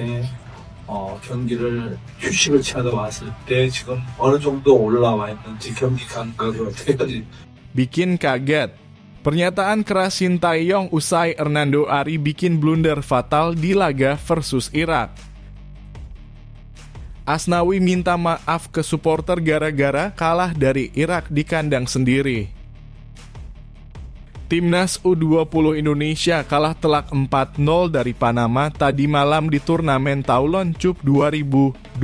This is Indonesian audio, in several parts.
저한테 경기를 휴식을 취하다 왔을 때 지금 어느 정도 올라와 있는지 경기 감각을 어떻게까지 bikin kaget. Pernyataan keras Sintayong usai Hernando Ari bikin blunder fatal di laga versus Irak. Asnawi minta maaf ke supporter gara-gara kalah dari Irak di kandang sendiri. Timnas U20 Indonesia kalah telak 4-0 dari Panama tadi malam di turnamen Toulon Cup 2024.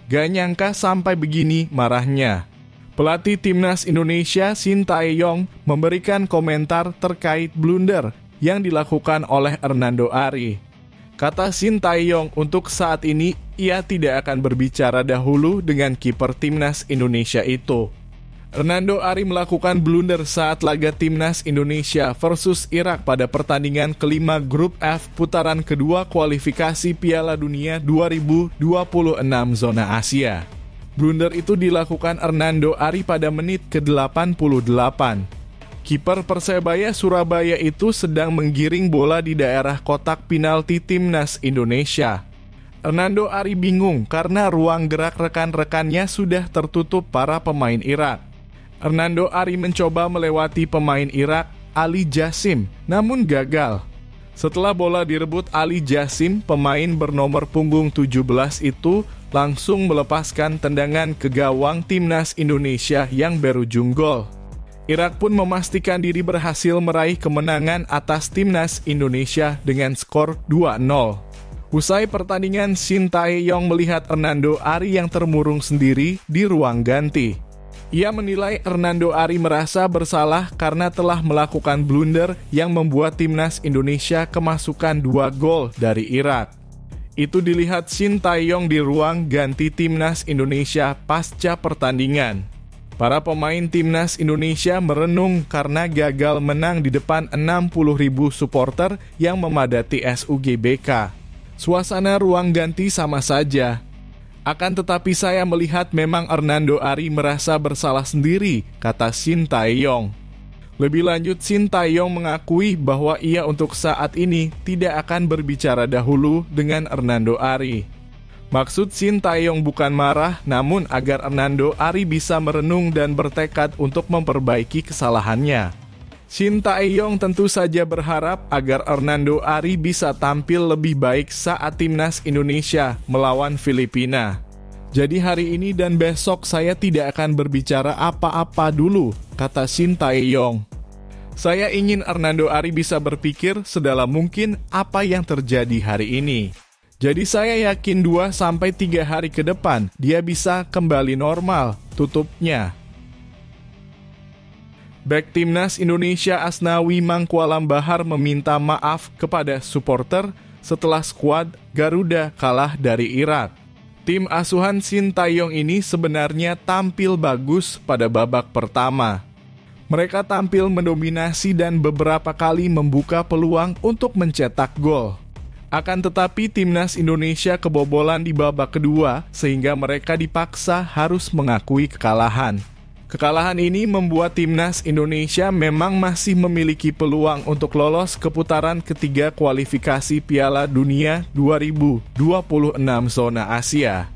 Gak nyangka sampai begini marahnya. Pelatih Timnas Indonesia Sintayong memberikan komentar terkait blunder yang dilakukan oleh Hernando Ari. Kata Sintayong, untuk saat ini ia tidak akan berbicara dahulu dengan kiper Timnas Indonesia itu. Hernando Ari melakukan blunder saat laga Timnas Indonesia versus Irak pada pertandingan kelima Grup F putaran kedua kualifikasi Piala Dunia 2026 zona Asia. Blunder itu dilakukan Hernando Ari pada menit ke-88. Kiper Persebaya Surabaya itu sedang menggiring bola di daerah kotak penalti Timnas Indonesia. Hernando Ari bingung karena ruang gerak rekan-rekannya sudah tertutup para pemain Irak. Hernando Ari mencoba melewati pemain Irak, Ali Jassim, namun gagal. Setelah bola direbut Ali Jassim, pemain bernomor punggung 17 itu langsung melepaskan tendangan ke gawang Timnas Indonesia yang berujung gol. Irak pun memastikan diri berhasil meraih kemenangan atas Timnas Indonesia dengan skor 2-0. Usai pertandingan, Sintayong melihat Hernando Ari yang termurung sendiri di ruang ganti. Ia menilai Hernando Ari merasa bersalah karena telah melakukan blunder yang membuat Timnas Indonesia kemasukan 2 gol dari Irak. Itu dilihat Sintayong di ruang ganti Timnas Indonesia pasca pertandingan. Para pemain Timnas Indonesia merenung karena gagal menang di depan 60.000 supporter yang memadati SUGBK. Suasana ruang ganti sama saja. Akan tetapi saya melihat memang Hernando Ari merasa bersalah sendiri, kata Sintayong. Lebih lanjut, Sintayong mengakui bahwa ia untuk saat ini tidak akan berbicara dahulu dengan Hernando Ari. Maksud Sintayong bukan marah, namun agar Hernando Ari bisa merenung dan bertekad untuk memperbaiki kesalahannya. Sintayong tentu saja berharap agar Hernando Ari bisa tampil lebih baik saat Timnas Indonesia melawan Filipina. Jadi hari ini dan besok saya tidak akan berbicara apa-apa dulu, kata Sintayong. Saya ingin Hernando Ari bisa berpikir sedalam mungkin apa yang terjadi hari ini. Jadi saya yakin 2-3 hari ke depan dia bisa kembali normal, tutupnya. Bek Timnas Indonesia Asnawi Mangkualam Bahar meminta maaf kepada supporter setelah skuad Garuda kalah dari Irak. Tim asuhan Sintayong ini sebenarnya tampil bagus pada babak pertama. Mereka tampil mendominasi dan beberapa kali membuka peluang untuk mencetak gol. Akan tetapi Timnas Indonesia kebobolan di babak kedua sehingga mereka dipaksa harus mengakui kekalahan. Kekalahan ini membuat Timnas Indonesia memang masih memiliki peluang untuk lolos ke putaran ketiga kualifikasi Piala Dunia 2026 zona Asia.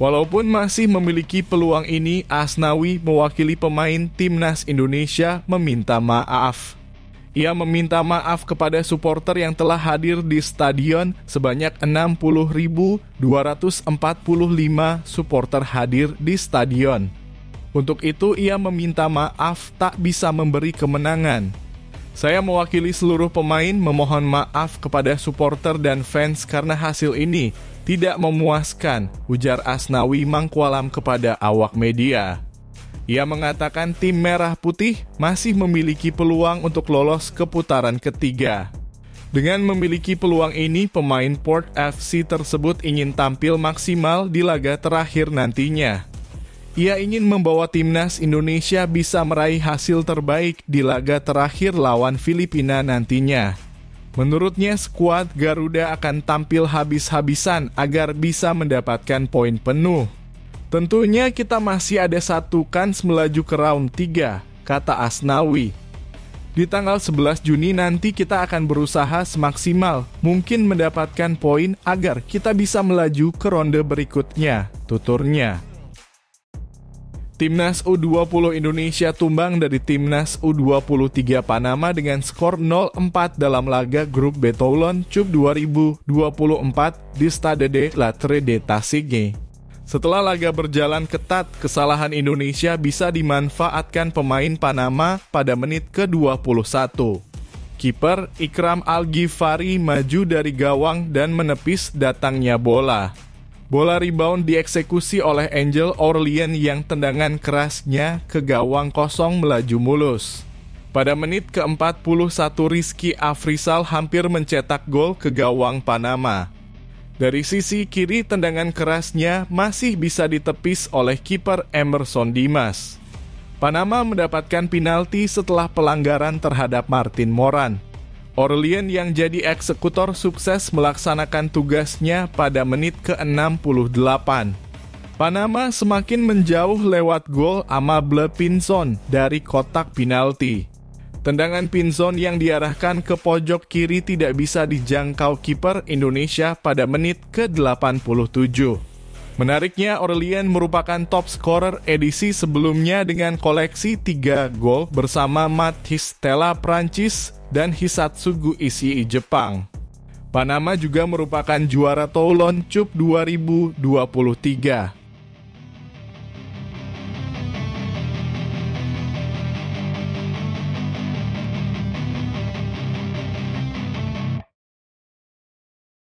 Walaupun masih memiliki peluang ini, Asnawi mewakili pemain Timnas Indonesia meminta maaf. Ia meminta maaf kepada supporter yang telah hadir di stadion sebanyak 60.245 supporter hadir di stadion. Untuk itu ia meminta maaf tak bisa memberi kemenangan. Saya mewakili seluruh pemain memohon maaf kepada supporter dan fans karena hasil ini tidak memuaskan, ujar Asnawi Mangkualam kepada awak media. Ia mengatakan tim Merah Putih masih memiliki peluang untuk lolos ke putaran ketiga. Dengan memiliki peluang ini, pemain Port FC tersebut ingin tampil maksimal di laga terakhir nantinya. Ia ingin membawa Timnas Indonesia bisa meraih hasil terbaik di laga terakhir lawan Filipina nantinya. Menurutnya, skuad Garuda akan tampil habis-habisan agar bisa mendapatkan poin penuh. Tentunya kita masih ada satu kans melaju ke round 3, kata Asnawi. Di tanggal 11 Juni nanti kita akan berusaha semaksimal mungkin mendapatkan poin agar kita bisa melaju ke ronde berikutnya, tuturnya. Timnas U20 Indonesia tumbang dari Timnas U23 Panama dengan skor 0-4 dalam laga grup B Toulon Cup 2024 di Stade de la Trede Tassigny. Setelah laga berjalan ketat, kesalahan Indonesia bisa dimanfaatkan pemain Panama pada menit ke-21. Kiper Ikram Al-Ghifari maju dari gawang dan menepis datangnya bola. Bola rebound dieksekusi oleh Angel Aurelien yang tendangan kerasnya ke gawang kosong melaju mulus. Pada menit ke-41 Rizky Afrizal hampir mencetak gol ke gawang Panama. Dari sisi kiri tendangan kerasnya masih bisa ditepis oleh kiper Emerson Dimas. Panama mendapatkan penalti setelah pelanggaran terhadap Martin Moran. Aurelien yang jadi eksekutor sukses melaksanakan tugasnya pada menit ke-68. Panama semakin menjauh lewat gol Amable Pinson dari kotak penalti. Tendangan Pinson yang diarahkan ke pojok kiri tidak bisa dijangkau kiper Indonesia pada menit ke-87. Menariknya, Aurelien merupakan top scorer edisi sebelumnya dengan koleksi 3 gol bersama Mathis Tella Prancis dan Hisatsugu Ishii Jepang. Panama juga merupakan juara Toulon Cup 2023.